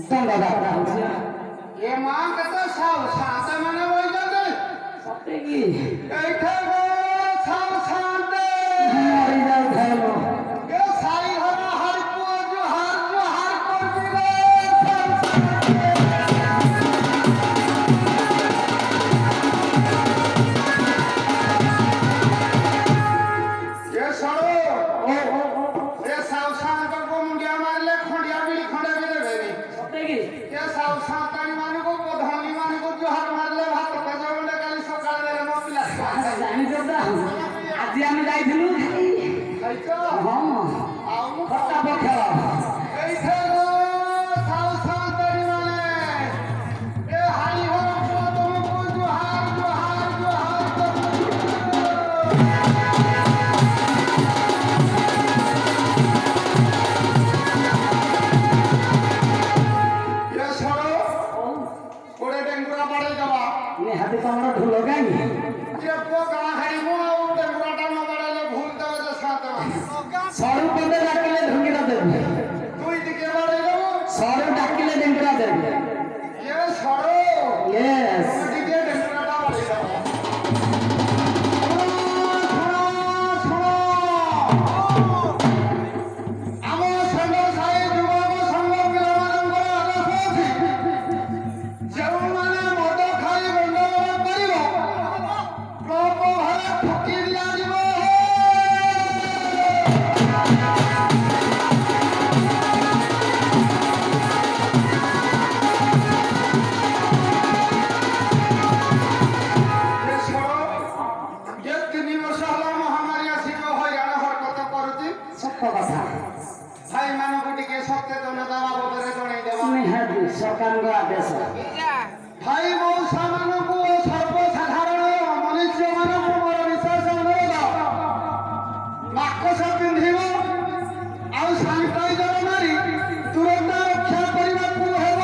Tangga Raja. Emang kata sate mana boleh jadi? Sategi. Ekego sate. Mari jauh hello. Ke sari hara har jo har korbi ye saro. ये सावधान कर को मुंडिया मार ले खंडिया बिली खंडे भी दे बेनी Sategi. ये सावधान तानी माने को धनी माने को जो हाथ मार ले भात का जवंडे काली सकाळ देले न पिला জানি তো আজি আমি যাইছিলু খাইছো হ্যাঁ আউ মু খটা পক্ষ এই থেগো সাवधान तानी माने ए হাই হো তো তুমকো ये सरो कोड़े डेंगुरा पड़े जावा ini hati kamar ढोलो गाई ये को का हरी मु आउ डेंगुरा टा न पड़े भूल दवे जे साथ में সরু পদে ডাকিলে ঢঙ্গিরা দেবে তুই দিকে বাড়ে যাবো সরু ডাকিলে ঢঙ্গিরা দেবে ये सरो ইয়েস दिके डेंगुरा टा पड़े जावा আমার সঙ্গে সাই যুবক সঙ্গ পিলামানଙ୍କର ଆଦେଶ ଅଛି ଯେଉଁମାନେ ମଦ ଖାଇ ଗଣ୍ଡଗୋଳ କରିବ ପ୍ରପ ଘରେ ଠକି ଦିଆଯିବ ଯେ 3 ବର୍ଷ ହେଲା ମହାମାରୀ ଆସିବ ହଇରାଣ ହରକତ କରୁଛି সত্য কথা ଭାଇମାନଙ୍କୁ ଟିକେ ସଚେତନତା ବାବଦରେ ଜଣେଇଦେବା ନିହାତି ସରକାରଙ୍କ ଆଦେଶ ଭାଇ ମଉସାମାନଙ୍କୁ ଓ ସର୍ବସାଧାରଣ ମନୁଷ୍ୟମାନଙ୍କୁ ମୋର ବିଶେଷ ଅନୁରୋଧ ମାସ୍କ ପିନ୍ଧିବ ଆଉ ସାନିଟାଇଜର ମାରି ଦୂରତା ରକ୍ଷା କରିବାକୁ ହେବ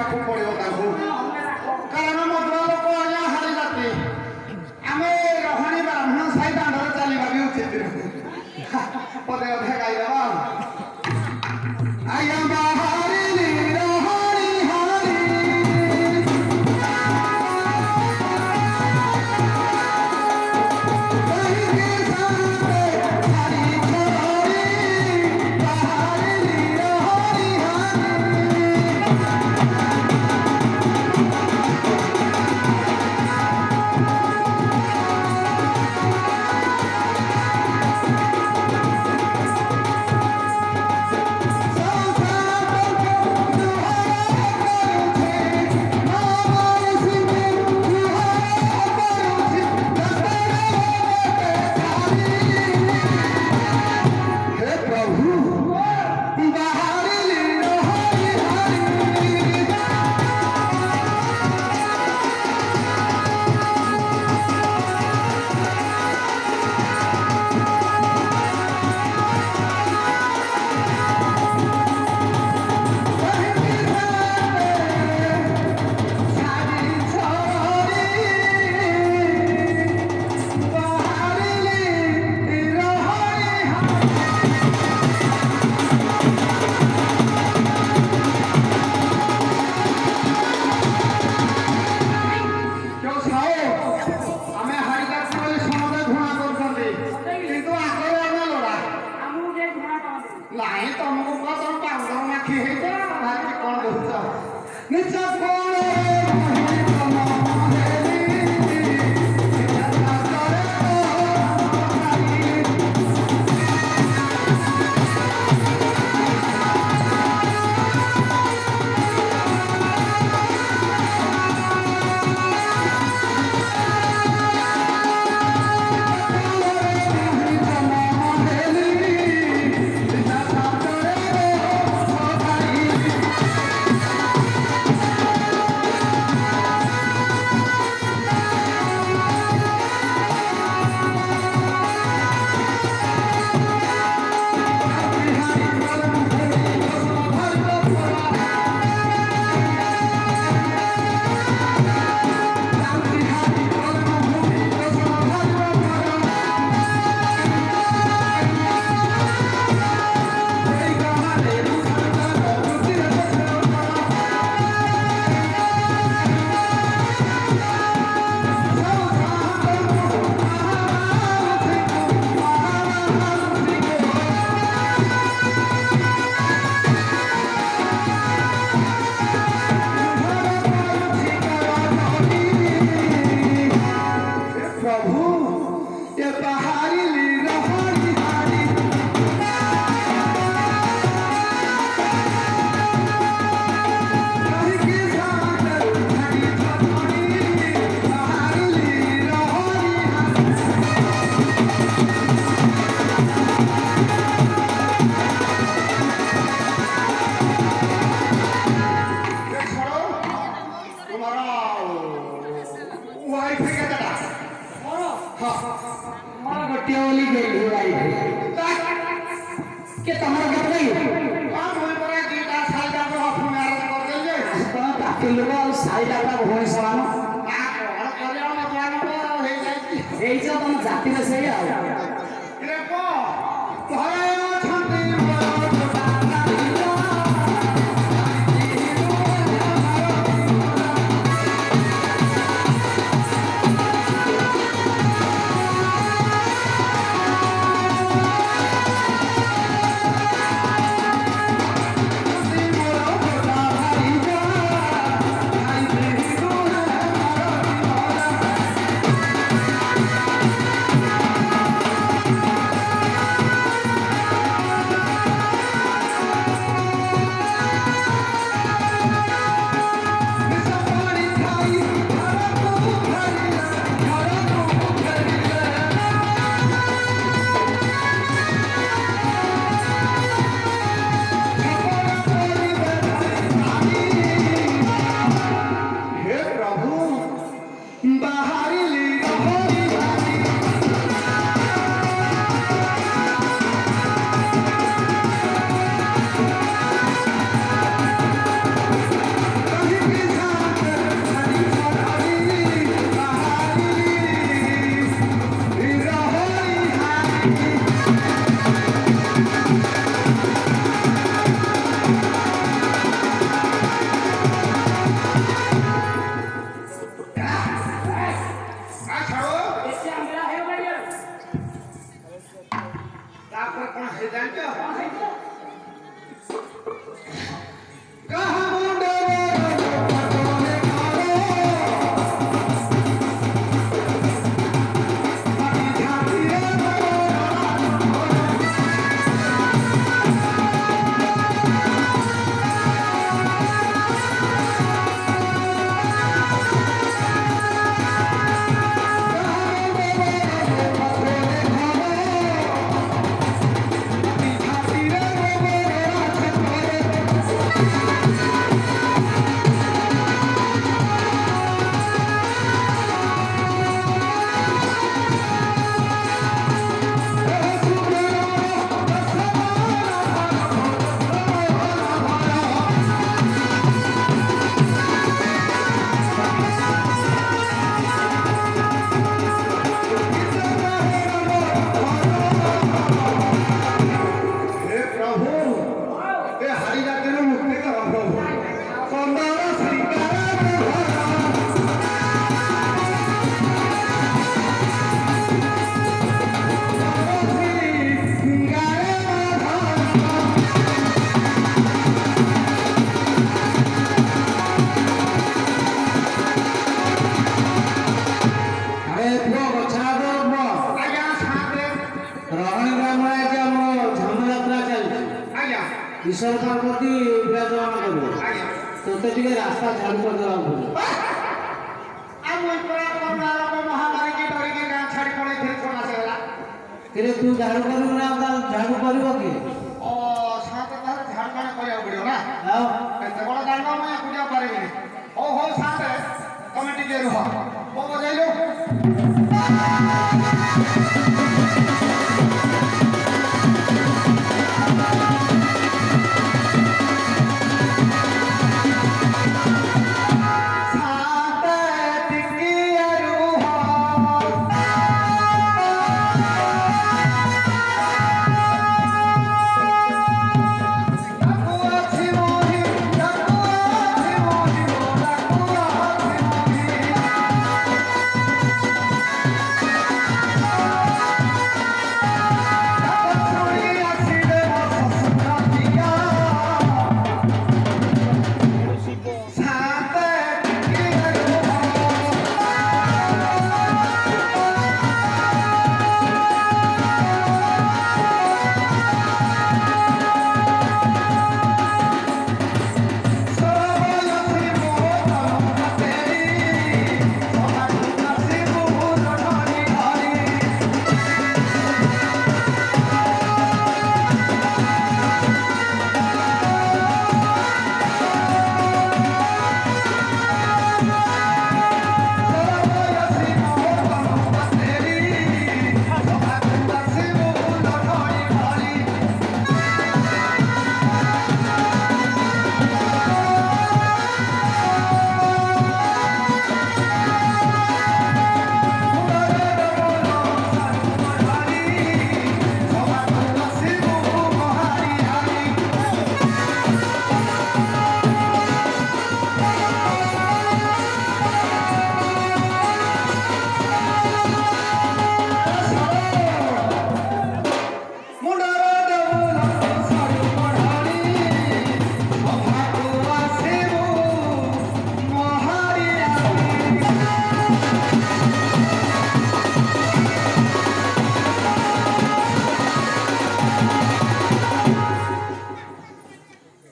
କରିବାକୁ ପଡ଼ିବ ତାଙ୍କୁ କାରଣ ମଧୁର ଲୋକ ଆଜ୍ଞା ହାରି ଜାତି ଆମେ ରହଣୀ ବ୍ରାହ୍ମଣ ସାହି ଦାଣ୍ଡରେ ଚାଲିବା ବି ଉଚିତ ପଦେ ଅଧେ ଗାଇଦେବା ଆଜ୍ଞା ବାହାରିଲି ରହଣୀ ହାରି ନାଇଁ ତମକୁ କହ ତମ ପାଉଁଡ ମାଖି ହେଇଛ ଭାରି କଣ କହୁଛ ନିଜ गोटे बोली गई के तमर केते लोग साइड भूमि समान तुम जाति से ଈଶ୍ୱର ତାଙ୍କ ପ୍ରତି ବିରାଜମାନ କରିବ ଆଜ୍ଞା ତୋତେ ଟିକେ ରାସ୍ତା ଝାଡୁ କରିଦେବାକୁ ପଡ଼ିବ ଆଉ ମୁଁ ପୁରା କରୋନା ରୋଗ ମହାମାରୀ କି ଡରିକି ଗାଁ ଛାଡ଼ି ପଳେଇଥିଲି 6 ମାସ ହେଲା କିରେ ତୁ ଝାଡୁ କରିବୁ ନା ଝାଡୁ କରିବ କି ଓ ସାତ ତାହେଲେ ଝାଡ଼ ପାଣି କରିବାକୁ ପଡ଼ିବ ନା ଆଉ ଏତେ ବଡ଼ ଦାଣ୍ଡ ମୁଁ ଏକୁଟିଆ ପାରିବିନି ହଉ ହଉ ସାତେ ତମେ ଟିକେ ରୁହ ବୋଉ ବଜାଇଲୁ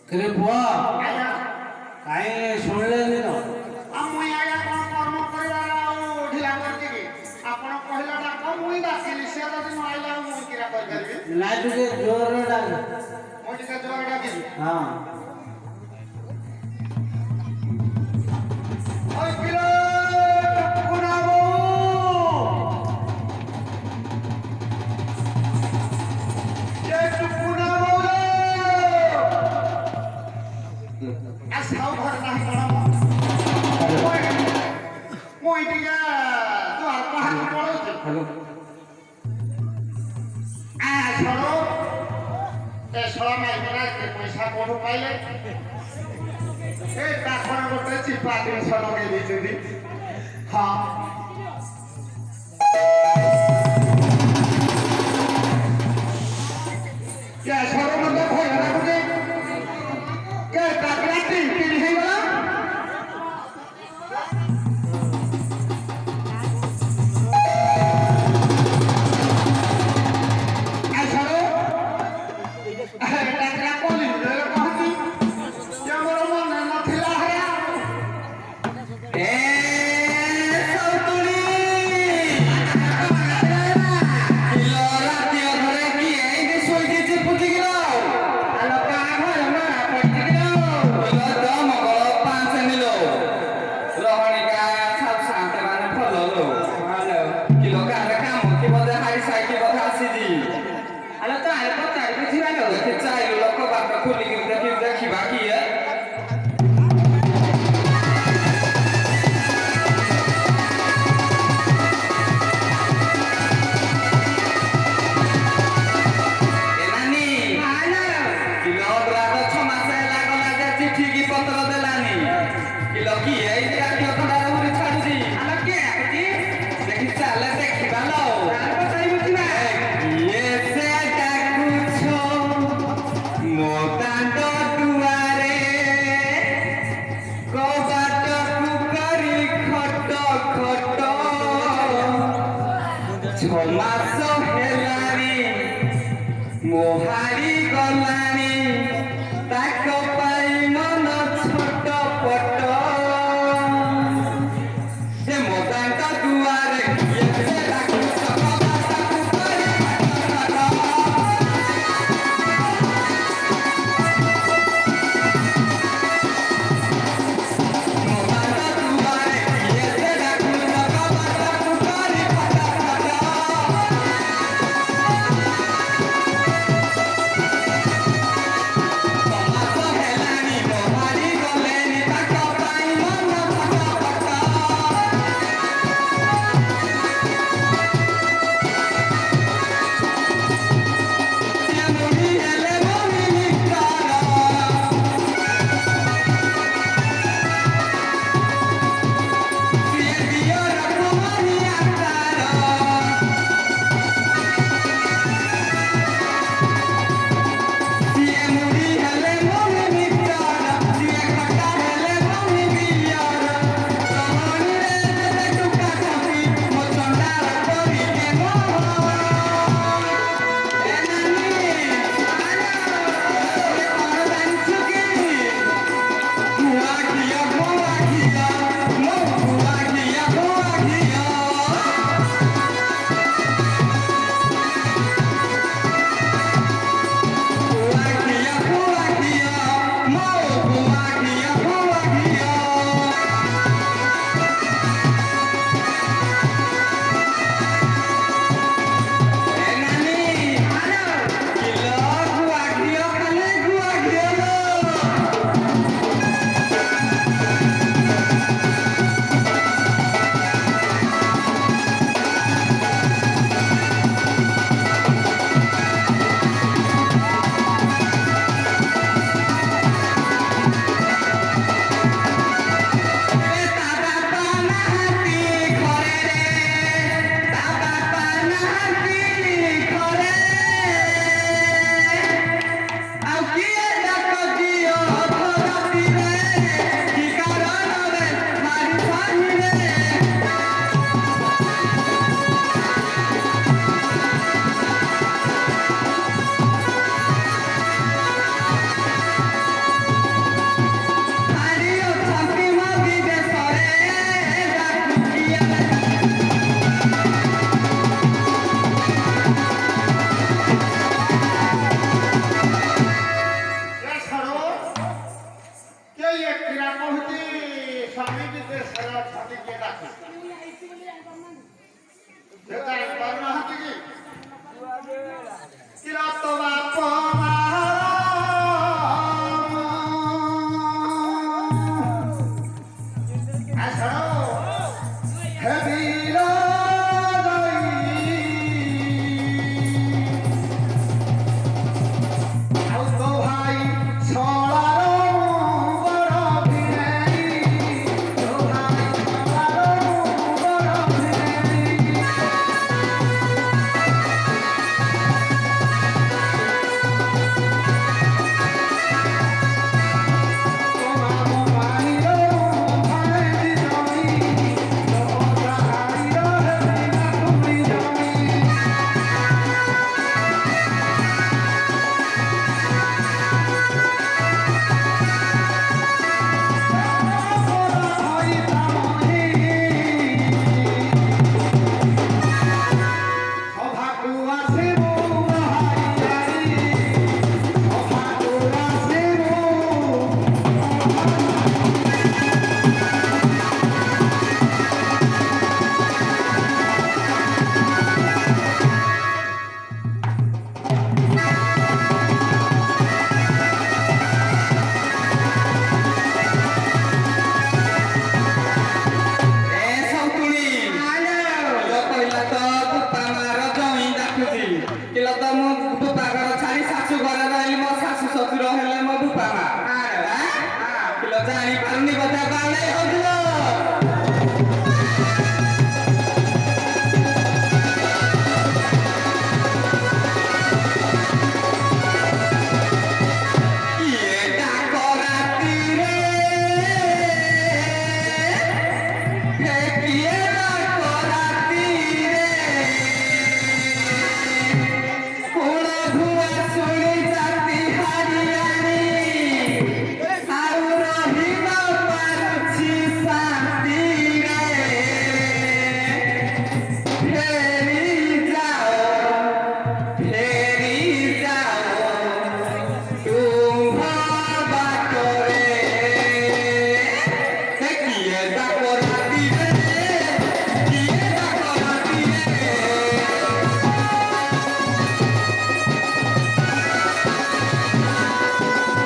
କିରେ ପୁଅ କାହିଁ ଶୁଣିଲେନି ତ ଆଉ ମୁଇଁ ଆଜ୍ଞା କଣ କର୍ମ କରିବାର ଆଉ ଢିଲା କରିଛି କି ଆପଣ କହିଲା ଡାକ ମୁଇଁ ଡାକିଲି ସେ ଯଦି ନ ଆଇଲା ଆଉ ମୁଇଁ କିରା କରିପାରିବି ନାଇଁ ଟିକେ ଜୋରରେ ଡାକ ମୁଁ ଟିକେ ଜୋର ଡାକିଲି ହଁ ওই কিলো টুকুনাবো যে টুকুনাবো আর সাউ ঘর নাহি কোন মই টিকা দুয়ার পাহাড় পড়ছে হ্যালো আ ছড়ো এ ছড়া নাই করা পয়সা কোন পাইলে এই কাঠর গোটে চিপা জিনিস লগাই দিয়েছেন হ্যাঁ কে সরবন্ধ ভয় রাখুছে কে টাকরা টিন টিন হয়ে গেল টাকরা কলি কহতি যে মোর মনে নথিলা হেরা এ সৌতুলি কিলো রাতি ঘরে কি এই যে শুই গেছে পুটি গেল আলো কা ঘর মারা পড়তে গেল কিলো তো মগল 5 নিল রহণিকা সব শান্ত মানে ফললো হ্যালো কিলো কারে কাম কি বদে হাই সাইকেল কথা আসিজি আলো তো আরে পচাই বুঝিবা না কি চাই লোক বাপ খুলি কি দেখিবা কি ଛମାସ ହେଲାଣି ମୋହାରି ଗଲାଣି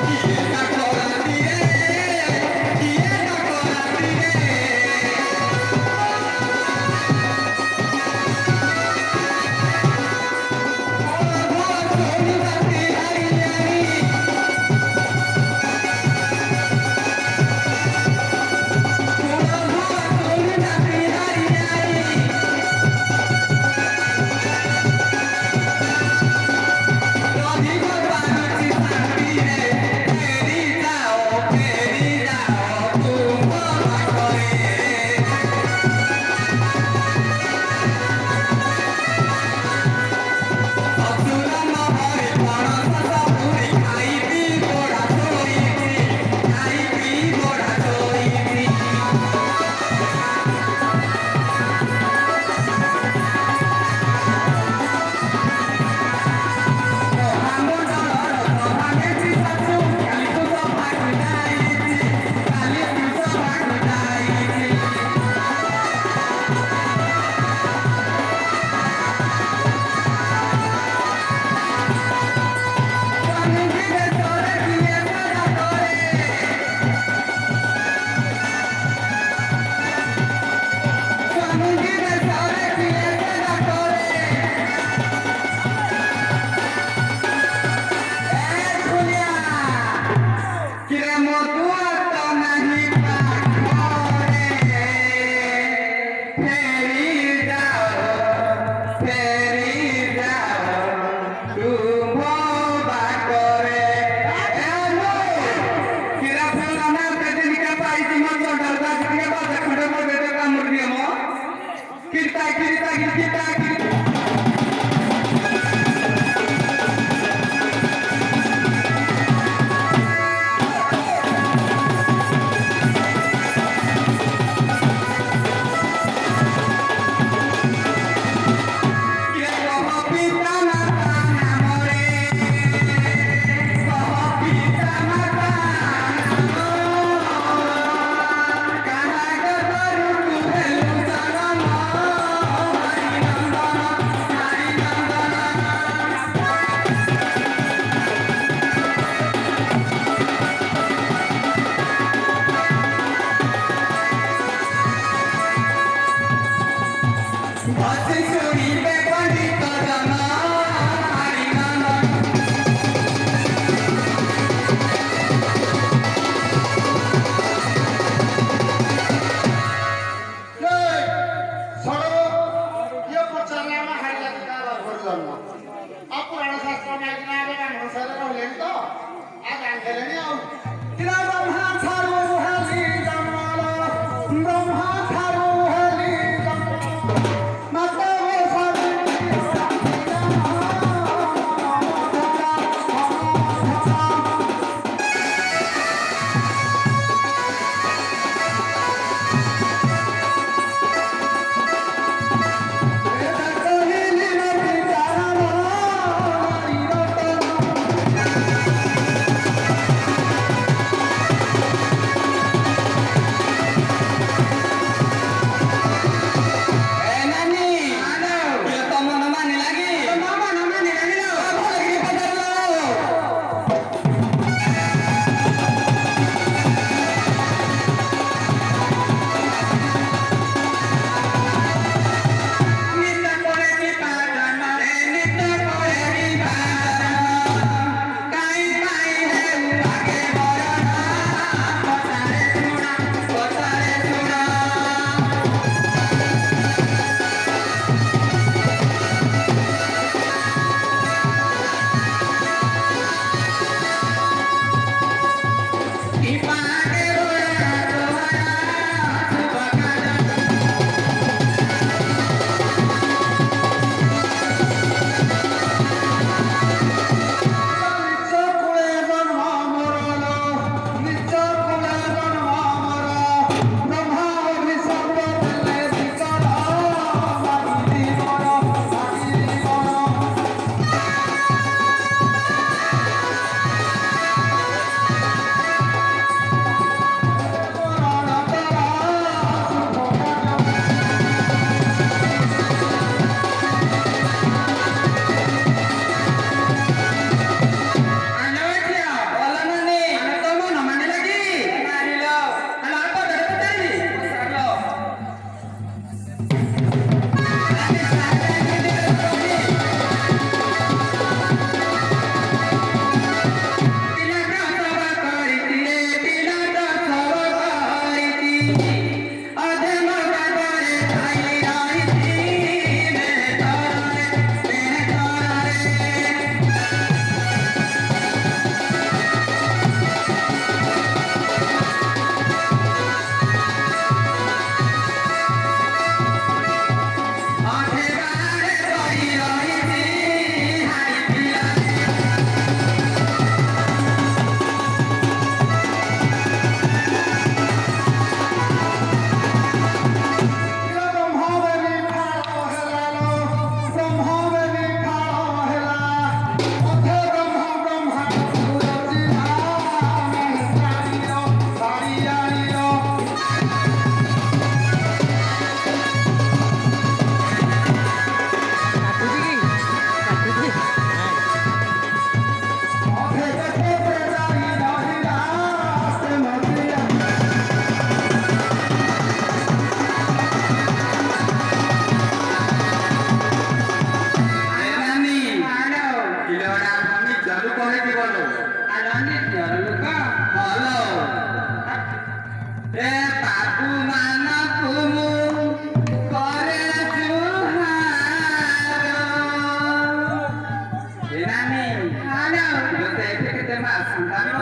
Thank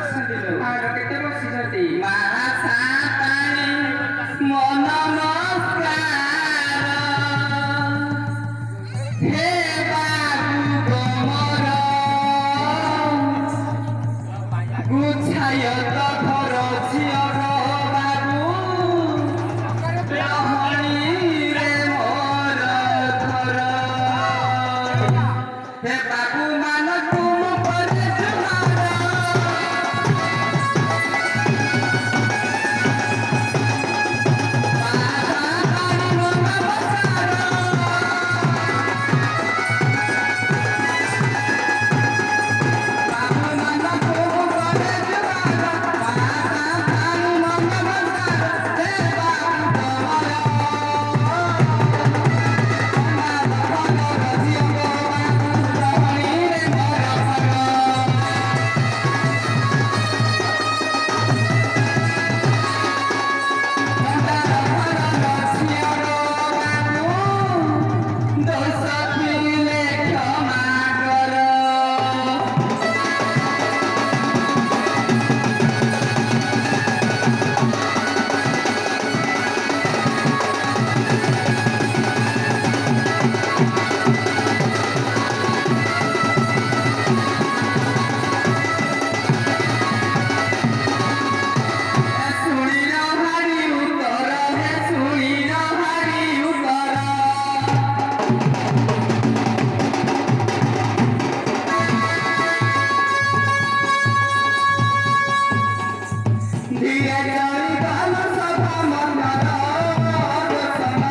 ଆଉ କେତେ ବସିଛନ୍ତି ମହାସାତାଣି ମୋ ନମସ୍କାର ହେ ବାବୁ ଗମର ଗୁଛାୟ ତ ଘର ଝିଅର ବାବୁ ରହଣୀରେ ମୋର ଘର ହେ ବାବୁ ମାନ ତୁମ ପରେ ଜୁହାର ମହାସାତାଣି ମୋ ନମସ୍କାର ବାବୁ ମାନ ତୁମ ପରେ ଜୁହାର ମହାସାତାଣି ମୋ ନମସ୍କାର ହେ ବାବୁ ଗମର ଝିଅଙ୍କ ବାବୁ ରହଣୀରେ ମୋର ଘର ଦୋଷ ଥିଲେ କ୍ଷମା କର ଶୁଣିର ହାରି ଉତ୍ତର ହେ ଶୁଣିର ହାରି ଉତ୍ତର ଧୀରେ ଚଳି ଗଲ ସଭା ମଣ୍ଡଳ ଦର୍ଶନ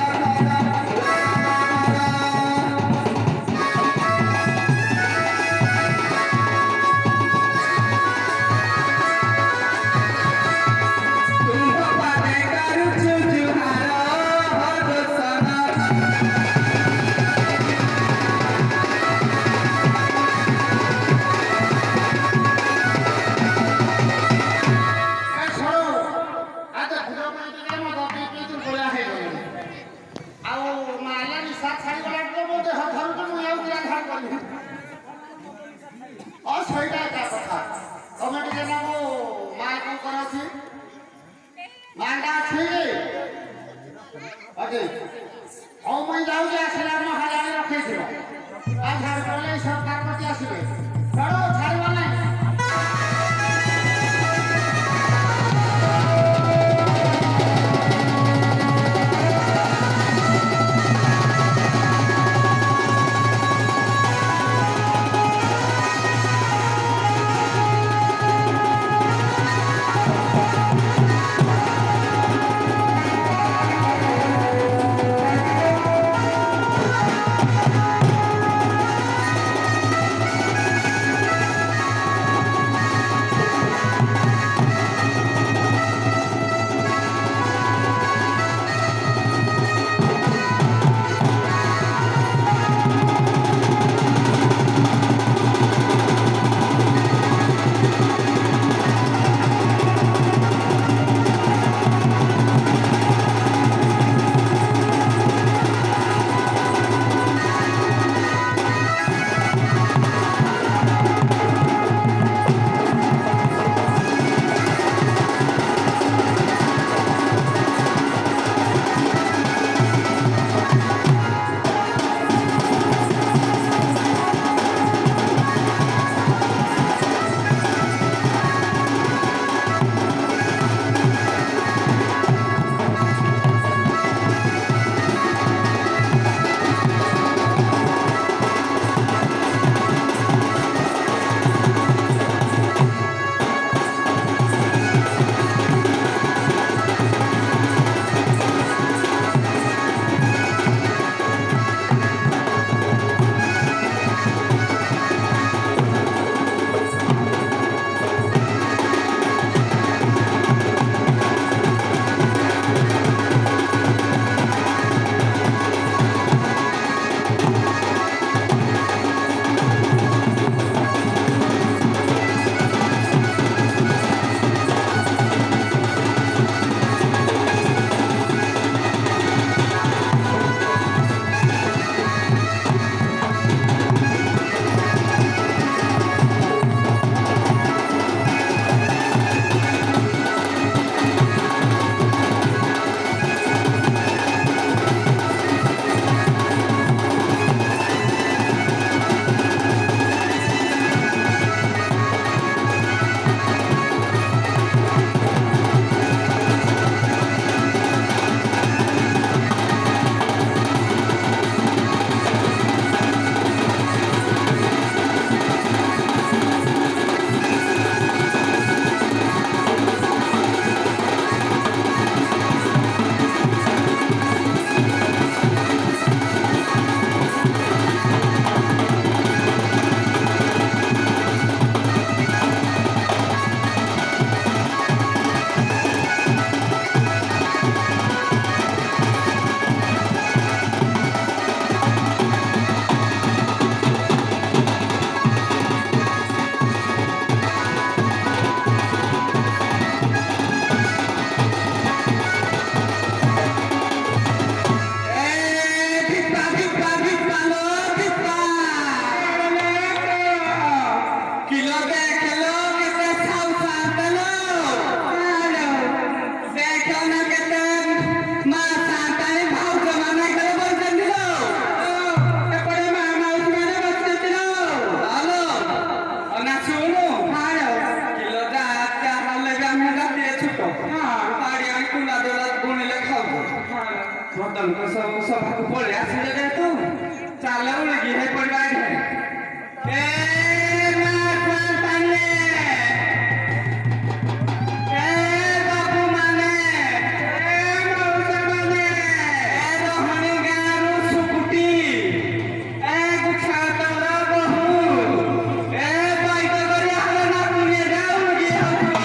ତୁମ୍ଭ ପାଦେ କରୁଛୁ ଜୁହାର ଦର୍ଶନ ଏ ଶୁଣ ମଦନଙ୍କ ସଭାକୁ ପଳେଇ ଆସିଲେ ଯେହେତୁ ଚାଲ ଉଳିକି ହେଇ ପଡ଼ିବା ଏଠି। ଏ ମା ସାନ୍ତାନେ, ଏ ବାବୁମାନେ, ଏ ମଉସାମାନେ, ଏ ରହଣି ଗାଁରୁ ସୁକୁଟି, ଏ ଗୁଛାତର ବୋହୂ, ଏ ବାଇକ କରି ଆଲ ନାତୁଣୀ ଯାଉ ଉଳିକି ହଉଥିବ।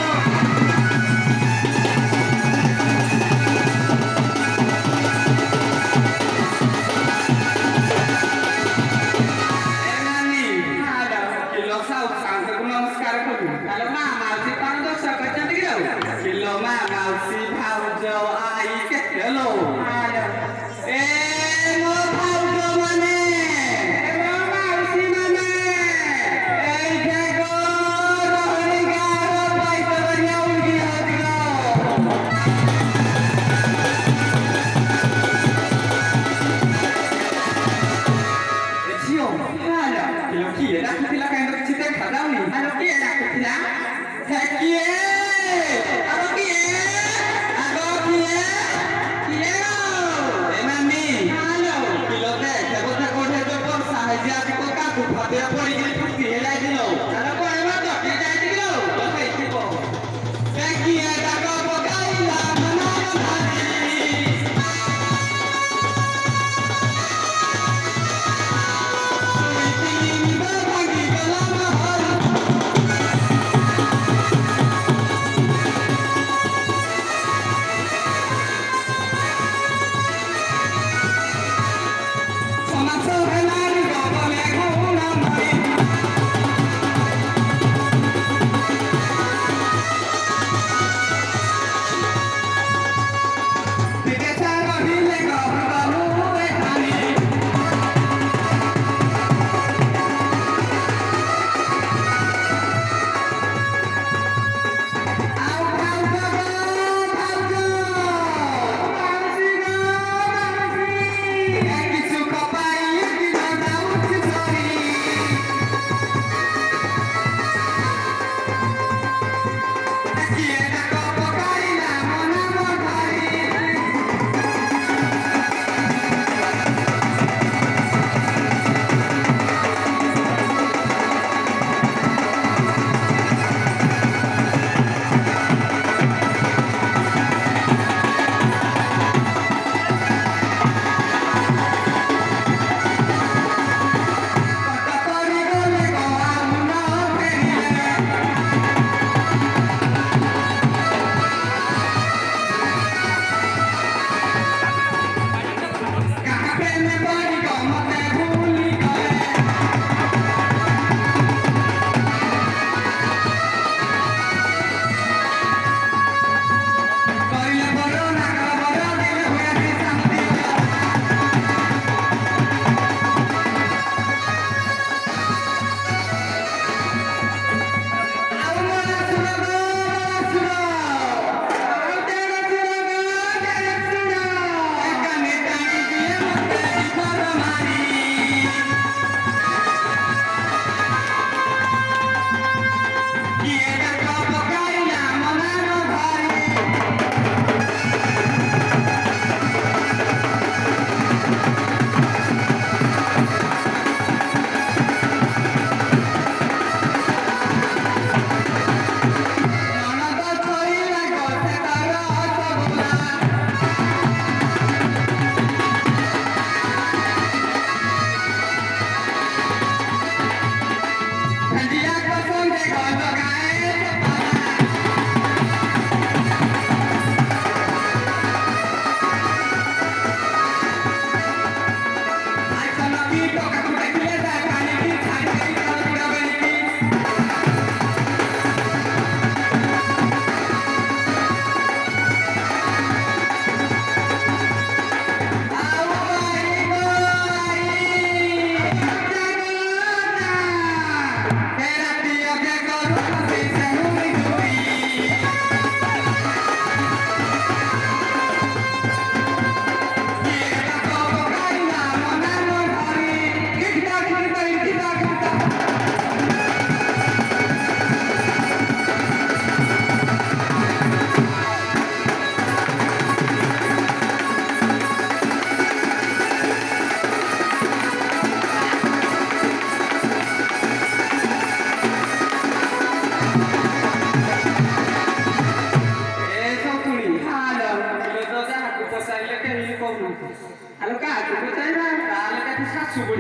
ନମସ୍କାର କରୁ ଆଲୋ ମା ମାଉସୀ କଣ ଦୋଷ କରିଛନ୍ତି କି ଆଉ କିଲୋ ମା ମାଉସୀ ଭାଉଜ ଆଈ କେତେ ଲୋ ଏ ମୋ ଭାଉଜ ମାନେ ମୋ ମାଉସୀ ମାନେ ଏଇଠେ ଗୋ ରହଣି ଗାଁର ପାଇକ କରିବା ଉଡି ହଉଥିଲ। ଝିଅ କିଲୋ କିଏ ଡାକୁଥିଲା କାହିଁ ତ କିଛି ଦେଖାଯାଉନି। ଆଲୋ କିଏ ଡାକୁଥିଲା? ହେ କିଏ? ଆଗ କିଏ? ଆଗ କିଏ? କିଏ ଲୋ? ଏ ନାନୀ ଆଲୋ କିଲୋ ଦେଖେ ବୋଧେ କୋଉଠି ତ ବର୍ଷା ହେଇଛି ଆଜି କୋଉ କାଦୁ ଫାଦୁଆ ପଡ଼ିକିରି ଫୁଟି ହେଇଯାଇଥିଲ। ଆଲୋ କହିବ ଜଟି ଯାଇଛି କିଲୋ ହେଇଥିବ। ହେ କିଏ ଡାକ ପକାଇଲା ମନ ଭାଜି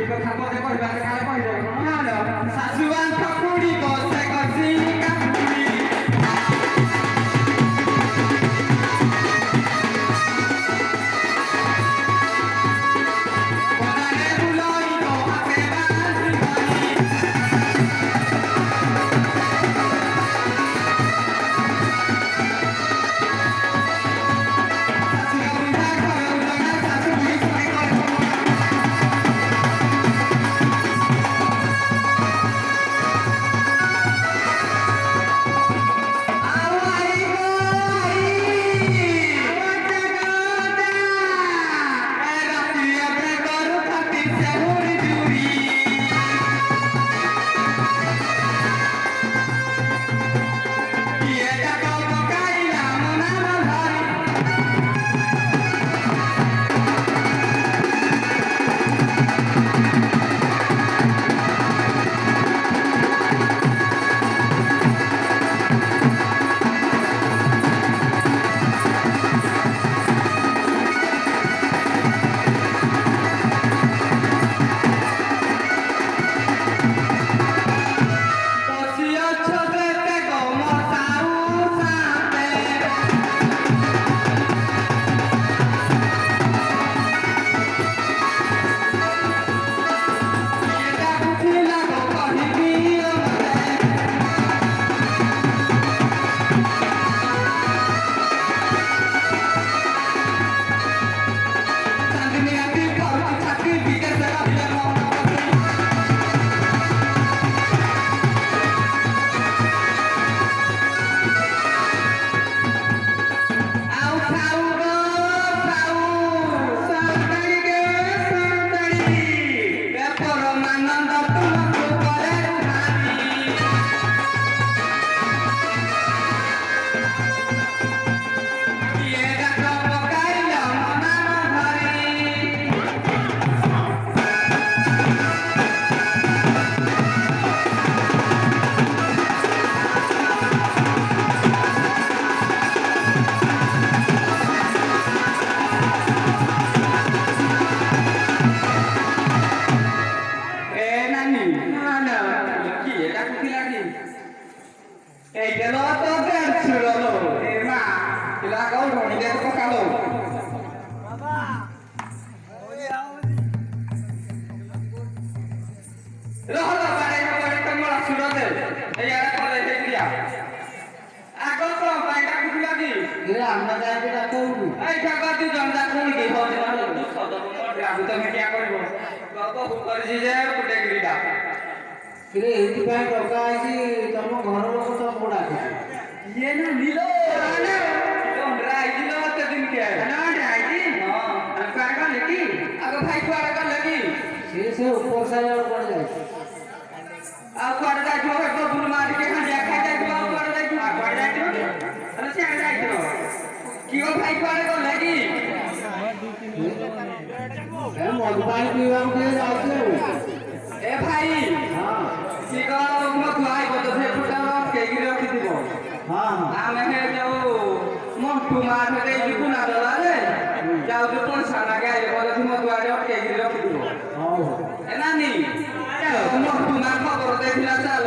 କଥା ପଦେ କହିବାକେ କାଳେ କହିଦେବ ଶାଶୁଆଙ୍କ କୁଡ଼ି କଷେ କଷି କାକୁଡ଼ି ପଦାରେ ବୁଲଇ ତୋ ହାତେ ବାନ୍ଧି ଧରି ଶାଶୁର ବୁଢ଼ା ଘର ଉଜଣା ଶାଶୁ ବୁଢ଼ୀ ଶୁଣି କହିବ ଆଉ ଆଇ ଗୋ ଆଇ ଏ ରାତି ଏବେ କରୁଥାନ୍ତି ସେହୁରି ଜୁରି କିଏ ଯାକ ପକାଇଲା ମୋ ନାମ ଧରି ବସି ଅଛ ଯେତେ ଗୋ ମୋ ସାଉ ସାତେ କିଏ ଡାକୁଥିଲା ଗୋ କହିଦିଅ ମତେ ଚାନ୍ଦିନୀ ରାତି କରୁଛି ଛାତି ବିଦେଶ ରହିଲେ ମନ ପତି ଆଉ ଖାଉ ଗୋ ଖାଉ ସନ୍ତାଣୀ गे ସନ୍ତାଣୀ ବେପର ମାନନ୍ଦ ତୁମକୁ କରେ ଭାରି କିଏ ଡାକ ପକାଇଲ ମୋ ନାମ ଧରି ଏ ନାନୀ କିଏ ଡାକୁଥିଲା କି এইটা লো তো দেড় লো এ মা কিলা কও ঢোনি দে তো কালো রহলো বাড়ি কমলা সুরো দে এই আরে কলে দে দিয়া আগো তো পাই ডাকুଥିଲା কি রে আমরা যাইতে ডাকু এই ঠাকা তুই জন্দা কোন কি হচ্ছে না তুই সদব ডাকু তো মিটিয়া করিব গপ করিছি যে কুটে গিরিটা রে এইଥିପାଇଁ ଡକା ହେଇଛି ତମ ଘର ଲୋକ ତମକୁ ଡାକୁଛି ये ना नीलो राणे तो राइजी लो ते दिन के ना राइजी हां अगर का लगी अगर भाई को का लगी ସେ ଉପର ସାହି ଆଡେ ପଡି ଯାଇଛି आ कोड़ जाय तो को बुल मार के खंडिया खाई जाय तो कोड़ जाय तो कोड़ जाय तो अरे से जाय तो की ओ भाई को का लगी ଏ ମଦ ପାଣି ପିଇବାକୁ ଟିକେ ଯାଉଛି ଆଉ ए भाई ହଁ की को मो भाई को तो फे फुटा के गिर रखी दिबो ହଁ ହଁ आमे हे जो मंटू मार दे जी ना दला रे जाओ तो पैसा ना गाय बोले तुम दुआरे के गिर रखी दिबो ହଉ ହଉ ए नानी तुम तुम खबर देखिला चाल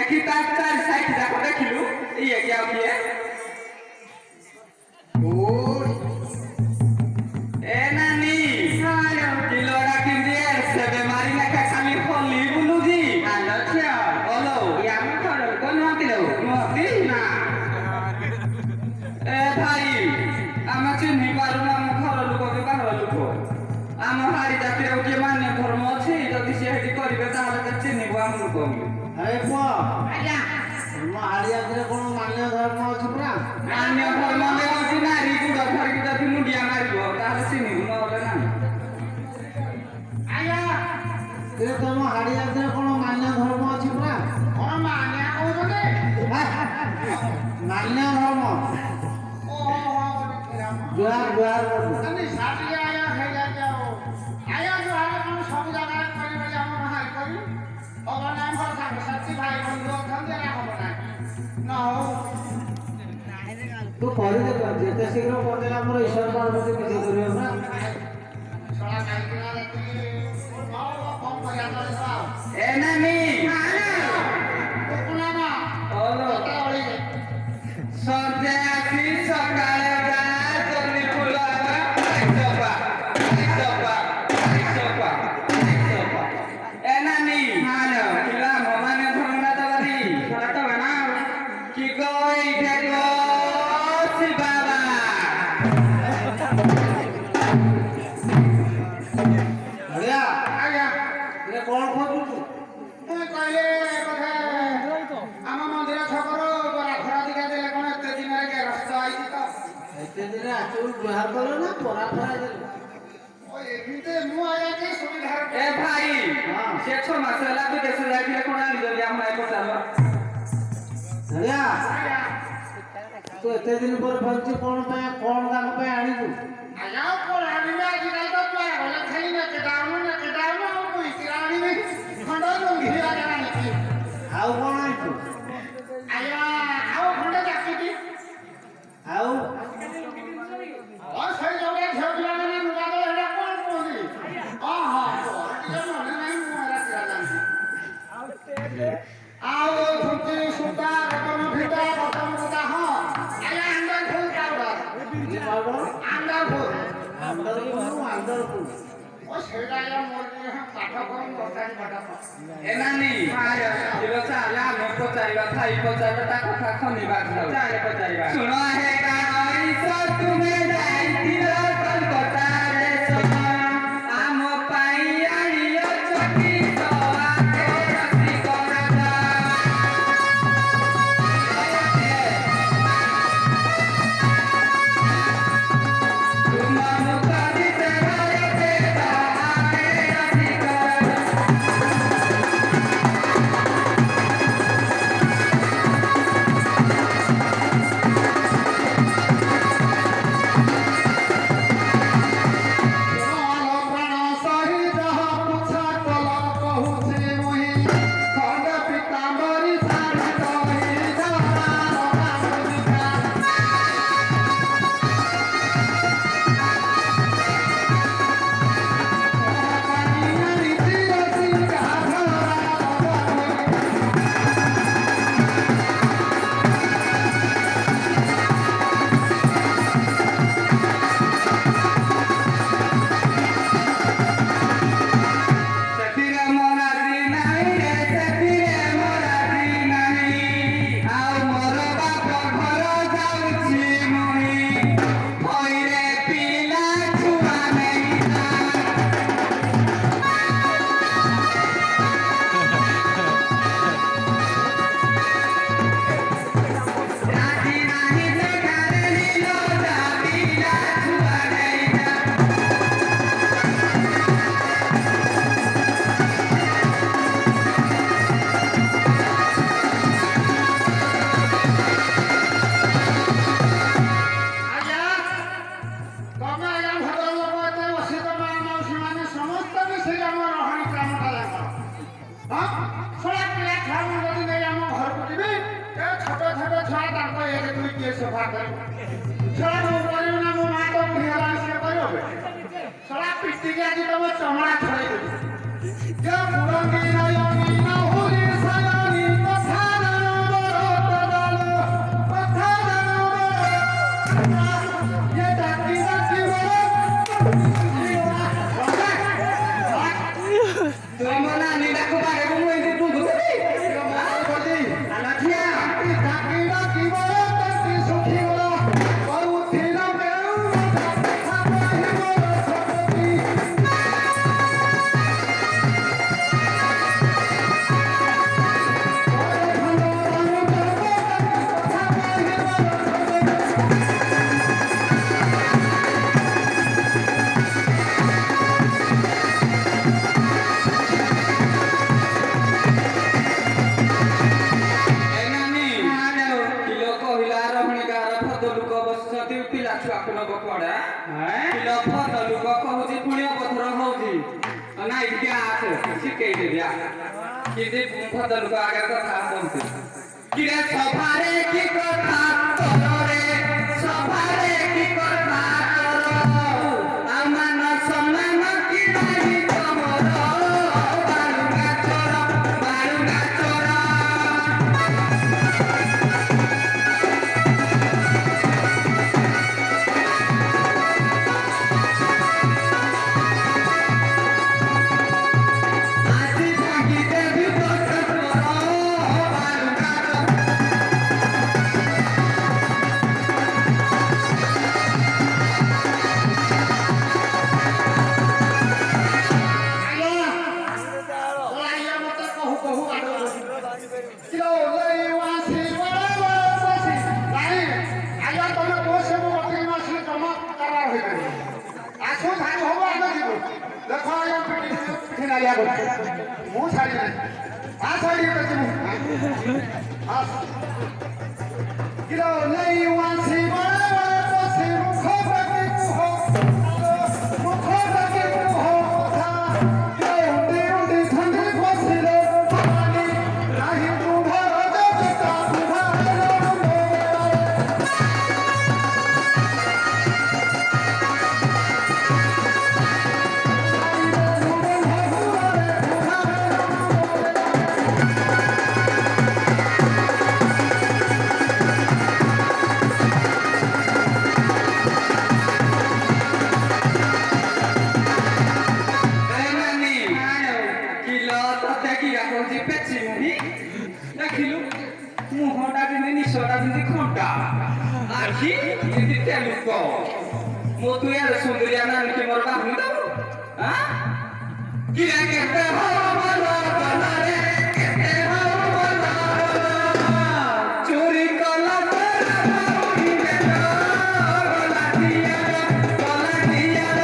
ଦେଖି ତା ଚାରି ସାଇଡ୍ ଯାକ ଦେଖିଲୁ ଇଏ କି ଆଉ କିଏ ଏ ନାନୀ କିଲୋଡ଼ା କିନ୍ତି ସେବେ ମାରି ଲେଖା ଖାଲି ଖଲି ବୁଲୁଛି ଆଲୋ ଝିଅ ହଲୋ ଆମ ଘର ଲୋକ ନୁହଁତି ଲୋ ନୁହଁତି ନା ଏ ଭାଇ ଆମେ ଚିହ୍ନି ପାରୁନୁ ଆମ ଘର ଲୋକ କି ବାହାର ଲୋକ ଆମ ହାରି ଜାତିର କିଏ ମାନ୍ୟ ଧର୍ମ ଅଛି ଯଦି ସିଏ ସେଠି କରିବେ ତାହେଲେ ତ ଚିହ୍ନିବୁ ଆମ ଲୋକଙ୍କୁ ଆରେ ପୁଅ ଆଜ୍ଞା ତମ ଆଡ଼ିଆରେ କ'ଣ ମାନ୍ୟ ଧର୍ମ ଅଛି ପୁରା ମାନ୍ୟ ଧର୍ମ ହେଉଛି ନାରୀ ଗୁଡ଼ ଧରିକି ଯଦି ମୁଣ୍ଡିଆ ମାରିବ ତାହେଲେ ଚିହ୍ନିବୁ ନହେଲେ ନାହିଁ ଆଜ୍ଞା ଯେ ତମ ଆଡ଼ିଆରେ କ'ଣ ମାନ୍ୟ ଧର୍ମ ଅଛି ପୁରା କଣ ମାନିଆ କହୁଛନ୍ତି ମାନ୍ୟ ଧର୍ମ ଜୁହାର ଜୁହାର କରୁଛୁ ସାଟିଏ ଆଜ୍ଞା ହେଇଯାଇଛି ଆଉ ଆଜ୍ଞା ଯୁଆଡ଼େ କ'ଣ ସବୁ ଜାଗାରେ କରିବେ ବୋଲି ଆମ ବାହାରି କରି ହବ ନାହିଁ ମୋର ସାଙ୍ଗସାଥି ଭାଇ ବନ୍ଧୁ ଅଛନ୍ତି ଏରା ହବ ନାହିଁ ନ ହଉ ତୁ କରିଦେ ଯେତେ ଶୀଘ୍ର କରିଦେଲେ ଆମର ଈଶ୍ୱର ପାର୍ବତୀ ବିଜେ କରିବ ପୁରା ଶଳା କାହିଁକିନା ଦେଖିକି ହଉ କଣ କରିବା ଚଳିବ ଆଉ ଏ ନାନୀ କୁକୁଣା ନା ହଲୋ କେତେ ଅଳିରେ ସଞ୍ଜେ ଆସି ସକାଳେ ଯା ଜଲ୍ଦି ଫୁଲ ଚପା ଏ ନାନୀ ପିଲା ଭବାନୀ ଧରଣା ଦବାନି କି ଗো এইটা গো শিবাবা ବଢ଼ିଆ ଆଜ୍ଞା ଏ କ'ଣ ଖୋଜୁଛୁ କହିଲେ ବୋଧେ ଆମ ମନ୍ଦିର ଛକରୁ ରାଖରା ଦିକା ଦେଲେ କ'ଣ ଏତେ ଦିନରେ ଗେରସ୍ତ ଆଇଛି ତ ଏତେ ଦିନ ଆସିବୁ ଜୁହାର କଲ ନା ପରା ପରା ଦେଲୁ ଓ ଏମିତି ମୁଁ ଆଜ୍ଞା କି ସୁବିଧାରେ ଏ ଭାଇ ହଁ। ସେ 6 ମାସ ହେଲା ବିଦେଶ ଯାଇଥିଲେ କ'ଣ ଆଣିଛନ୍ତି ଆମ ଭାଇ ପଚାର ବଢ଼ିଆ ଆଜ୍ଞା ତୁ ଏତେ ଦିନ ପରେ ପହଞ୍ଚି କ'ଣ ପାଇଁ କ'ଣ ତାଙ୍କ ପାଇଁ ଆଣିଛୁ ଆଜ୍ଞା ଆଉ କ'ଣ ଆଣିବି ଆଜିକାଲି ତ ଚୁଆ ଗଲେ ଖାଲି ନେକେ ଡାଉନ ଆଉ ବୁଇକି ଆଣିବି ଖଣ୍ଡ ଲୁଙ୍ଗି ଆଜ୍ଞା ଆଣିଛି ଆଉ କ'ଣ ଆଣିଛୁ ଆଜ୍ଞା ଆଉ ଖଣ୍ଡେ ଚାକିରି ଆଉ ସେଇ ଯୋଉଟା ଝିଅ ପିଲାମାନେ ନୂଆ ଦଳ ହେଟା କ'ଣ କୁହନ୍ତି ହଁ ଟିକେ ମନେ ନାହିଁ ମୁଁ ହେରା କିରା ଜାଣିଛି ଆଉ ଛୁଞ୍ଚି ସୂତା ରତନ ଭିଟା ବଟନ ବୁଟା ହଁ ଆଜ୍ଞା ଆଣ୍ଡର ଫୁଲ ପାଉଡର କି ପାଉଡର ଆଣ୍ଡର ଫୁଲ ଆନ୍ଦରପୁର ଓ ସେଇଟା ଆଜ୍ଞା ମୋର ଟିକେ ପାଠ କମ ଦରକାର ପାଠ ଏ ନାନୀ କିଲୋ ଚାଲେ ଆମେ ପଚାରିବା ଭାଇ ପଚାରିବା ତା କଥା ଖନିବା ଚାଲେ ପଚାରିବା ଶୁଣ ହେ ଗାଇସ ତୁମେ ଯାଇଥିଲ କଲକତା ଦେଶ ଆମ ପାଇଁ ଆଣିଲ ଚଟି ସଆକେ ରସିକତା ତୁମ ମୁଖ ଦିଶେ ଘରେ ସଆକେ ରସିକତା ପ୍ରାଣ ସହିତ ପୁଛା କଲ କହୁଛି ମୁହିଁ ଖଣ୍ଡ ପିତାମ୍ବରୀ ଶାଢ଼ୀ କହି ସେଥିରେ ମରାଦି ନାହିଁ ରେ ସେଥିରେ ମରାଦି ନାହିଁ ଆଉ ମୋର ବାପ ଘର ଯାଉଛି ମୁହିଁ ହଇରେ ପିଲା ଛୁଆ ନେଇ ରାଜି ନାହିଁ ସେ ଘରେ ନିଲ ଯା ପିଲା ଛୁଆ ନେଇ ଆଜ୍ଞା ତମେ ଆଜ୍ଞା ଭଲ ଲୋକ ଏତେ ଅସିତ ମା ମାଉସୀମାନେ ସମସ୍ତେ ମିଶିକି ଆମ ରହଣି କାମଟା ଯାକ ହଁ ଶଳା ପିଲା ଛୁଆଙ୍କୁ ଯଦି ନେଇ ଆମ ଘରକୁ ଯିବି ଏ ଛୋଟ ଛୋଟ ଛୁଆ ତାଙ୍କ ଇଏରେ ତୁଇ କିଏ ସଫା କରିବ ଶଳା ମୁଁ କରିବି ନା ମୋ ମା ତ ବୁଢ଼ୀ ହେଲାଣି ସିଏ କରିବ ଶଳା ପିଟିକି ଆଜି ତମ ଚମଡ଼ା ଛଡ଼େଇ ଦେବି ଯେ ବୁଢ଼ଙ୍ଗୀ ନୟନୀ ନହୁରି ସୟନୀ କଥା ନା ଏଠି ଆସେ ଶିଖେଇଦେବି କିନ୍ତୁ ଭଦ୍ର ଲୋକ ଆଗରେ କଥା ବলছে କିରେ ସଭାରେ କି କଥା ତୋରେ ସଭାରେ କି କଥା ତୋର ଆମାନ ସମ୍ମାନ କି ନାହିଁ ତମର ବାଳୁଙ୍ଗା ଚୋର ବାଳୁଙ୍ଗା ଚୋର ଆଜି ଭାଙ୍ଗି ଦେବି ତୋର ବାଳୁଙ୍ଗା ଚୋର ଆଜ୍ଞା ଆଜ୍ଞା ମତେ କହୁ କହୁ ଆଗ କିଲୋ ଲଇ ୱାସି ବଳ ବସି ନାଇଁ ଆଜ୍ଞା ତମେ କୋସେ ମୁଁ ଅତି ମାସି ଜମା କରା ହୋଇପାରିବ ଆସୁ ସାଙ୍ଗ ହବ ଆଗ ଯିବ ଦେଖ ଆଜ୍ଞା ପିଠି ନାଲିଆ କରୁଛି ମୁଁ ଛାଡ଼ି ନାହିଁ ଆ ଛାଡ଼ି ଯିବୁ କିଲୋ ଲଇ ୱାସି ବଳ ବସି ମୁଖ ପ୍ରତି କୁହ ମୁଖ ପ୍ରତି କୁହ କଥା ଉଣ୍ଡି ଉଣ୍ଡି ଥଣ୍ଡି ବସିଲେ ପାଣି ନାହିଁ ତୁମ୍ଭର ଜଗତା ତୁମ୍ଭର କିଲୋ ତତେ କିରା କହୁଛି ପେଚି ମୁହିଁ ଦେଖିଲୁ ମୁହଁଟା ଯେମିତି ନିଶଟା ଯେମିତି ଖଣ୍ଟା ଆଖି ଯେମିତି ତେଲୁକ ମୁଁ ତୁ ଏରେ ସୁନ୍ଦରିଆ ନାନୀ ମୋର ବାହୁନି ଦବୁ କିରା କେତେ ଭଲ ଭଲ କଲାରେ କେତେ ଭଲ ଭଲ ଚୋରି କଲା ତୋର ବାହୁନି ବେଲ ଗଲା ଦିଆର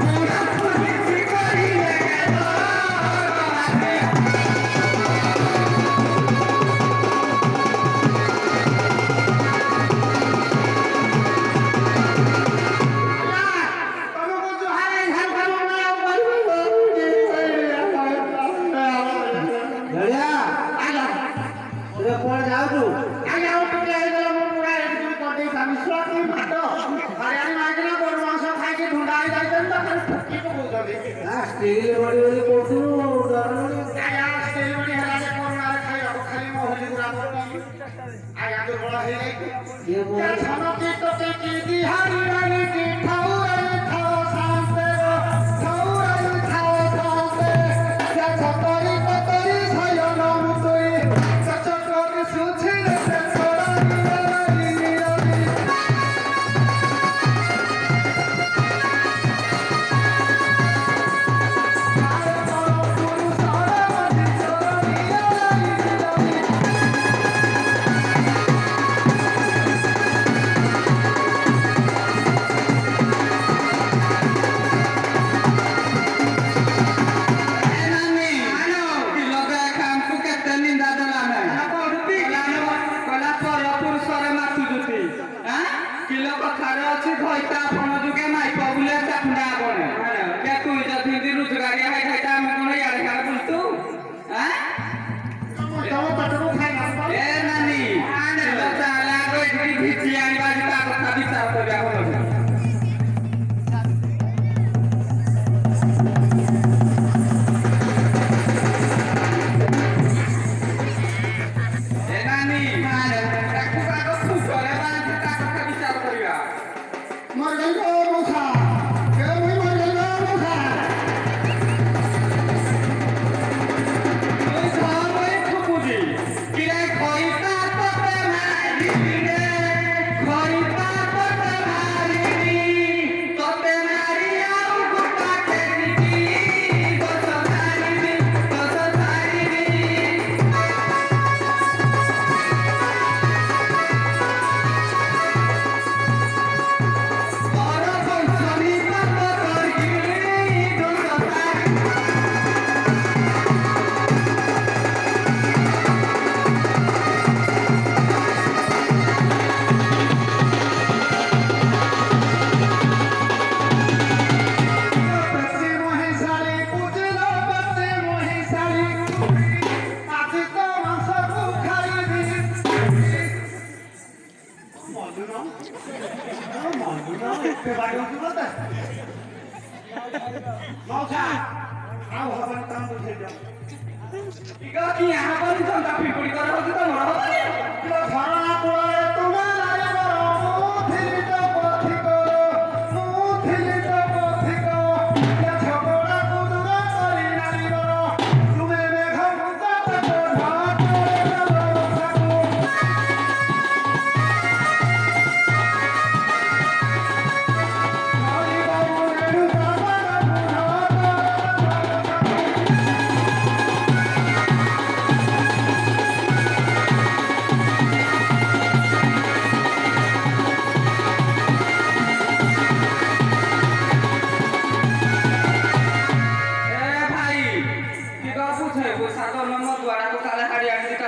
ମୁରା ପୁଲିସି କରିଲେ ଗେଲ ଗଲା ଦିଆର ତମକୁ ଜୁହାର ଇହାନ ଖାବ ନା କରିବ ଝଳିଆ ଆଜ୍ଞା ତୁ କୁଆଡେ ଯାଉଛୁ ଆଜ୍ଞା ଆଉ ଟିକେ ହେଇଗଲେ ମୁଁ ପୁରା ଏଠି କରିଦେଇଥାନ୍ତି ସ୍ୱାତି ଭାତ ହରିଆଣି ମାଇକିନା ଗୋରୁ ମାଂସ ଖାଇକି ଢୁଣ୍ଡା ହେଇଯାଇଛନ୍ତି ତ ଖାଲି ଠକି ପକଉଛନ୍ତି ଷ୍ଟିଲ ବଡି ବୋଲି କହୁଥିଲୁ ଡରମଣି ଆଜ୍ଞା ଷ୍ଟେଜ ବଡି ହେଲାଣି କରୋନାରେ ଖାଇବାକୁ ଖାଲି ମହଲି ଗୁରା କରୁଛନ୍ତି ଆଜ୍ଞା ଦୁର୍ବଳ ହେଇଯାଇଛି ଇଏ ମୋ ଛନକି ତୋତେ କି ଦିହାରି ରାଣୀ କି ଠାଉରାଇ ଥାଅ ଶାନ୍ତେ ଠାଉରାଇ ଥାଅ ଶାନ୍ତେ ସେ ଛତରି କତରି ଶୟନ ମୁତୁଇ ଚଚକରି ସୁଛିରେ ସେ ଛଡ଼ାଇ ନିରବି ନିରବି ଆରେ ବଡ଼ ପୁରୁଷର ମତି ଚୋର ନିରବି ନିରବି ତମ ପେଟରୁ ଖାଇଲା ବିଚାର କରିବା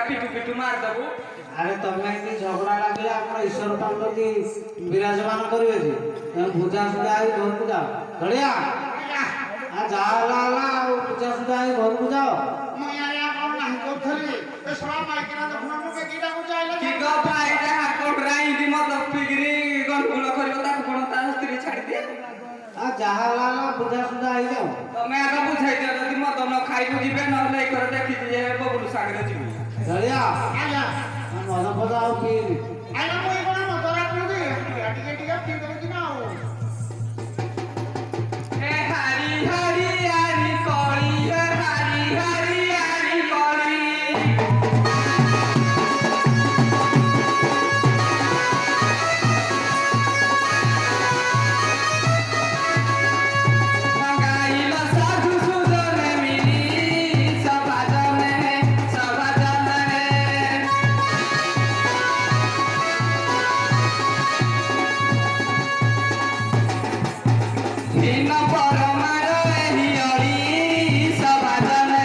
ପିଟୁ ପିଟୁ ମାରିଦବୁ। ଆରେ ତମେ ଏମିତି ଝଗଡ଼ା ଲାଗିଲେ ଆମର ଈଶ୍ୱର ପାର୍ବତୀ ବିରାଜମାନ କରିବେ ଯେ ତମେ ପୂଜା ସୁଧା ହେଇ ଘରକୁ ଯାଅ ଧଳିଆ ଯାହା ହେଲା ଆଉ ପୂଜା ସୁଧା ହେଇ ଘରକୁ ଯାଅ। ମୁଁ ଆଜ୍ଞା କଣ ନାହିଁ କରୁଥିଲି ଏ ଶଳା ମାଇକିନା ଦେଖୁନ ମୁଁ ବେଗିଟାକୁ ଚାଇଲେ କି ଗ ଭାଇଟା ହାକଟରା ଇନ୍ତି ମଦ ପିଇକିରି ଗଣ୍ଡଗୋଳ କରିବ ତାକୁ କଣ ତା ସ୍ତ୍ରୀ ଛାଡ଼ିଦିଏ। ଯାହା ହେଲା ପୂଜା ସୁଧା ହେଇଯାଅ। ତମେ ଆଗ ବୁଝାଇ ଦିଅ ଯଦି ମଦ ନ ଖାଇବୁ ଯିବେ ନହେଲେ ଏଇ ଘରେ ଦେଖିଛି ଯେ ବବୁଲୁ ସାଙ୍ଗରେ ଯିବି। ଧଳିଆ ଆଜ୍ଞା ମଦ ଫଦ ଆଉ ପିଇନି। ଆଜ୍ଞା ମୁଁ କଣ ମଦରା ପିଉବି ଟିକେ ଟିକେ ପିଇ ଦେଉଛି ନା ଆଉ ଏ ହାରି ହାରି ହାରି କଳି ଏ ହାରି ହାରି ହାରି କଳି ମଗାଇଲ ସାଧୁ ସୁଜନେ ମିଲି ସଭାଜନେ ହୀନ ପରମାର ଏହି ଅଳି ସଭାଜନେ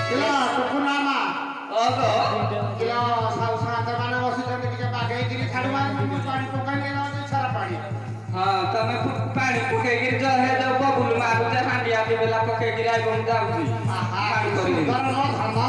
କିଲୋ ଟୁକୁନାମା ଅଗ କିଲୋ ସାଉସାତେ ମାନେ ବସିଛନ୍ତି ଟିକେ ବାଗେଇକିରି ଛାଡୁ ମୁଁ ପାଣି ପକାଇଲେ ନା ସାରା ପାଣି ହଁ ତମେ ପାଣି ପକେଇକିରି ଯ ବବୁଲୁ ମାରୁଛେ ହାଣ୍ଡିଆ ପିଇଲା ପକେଇକିରି ଆଇବ ମୁଁ ଯାଉଛି ପାଣି କରିବି। ଧନ୍ଦ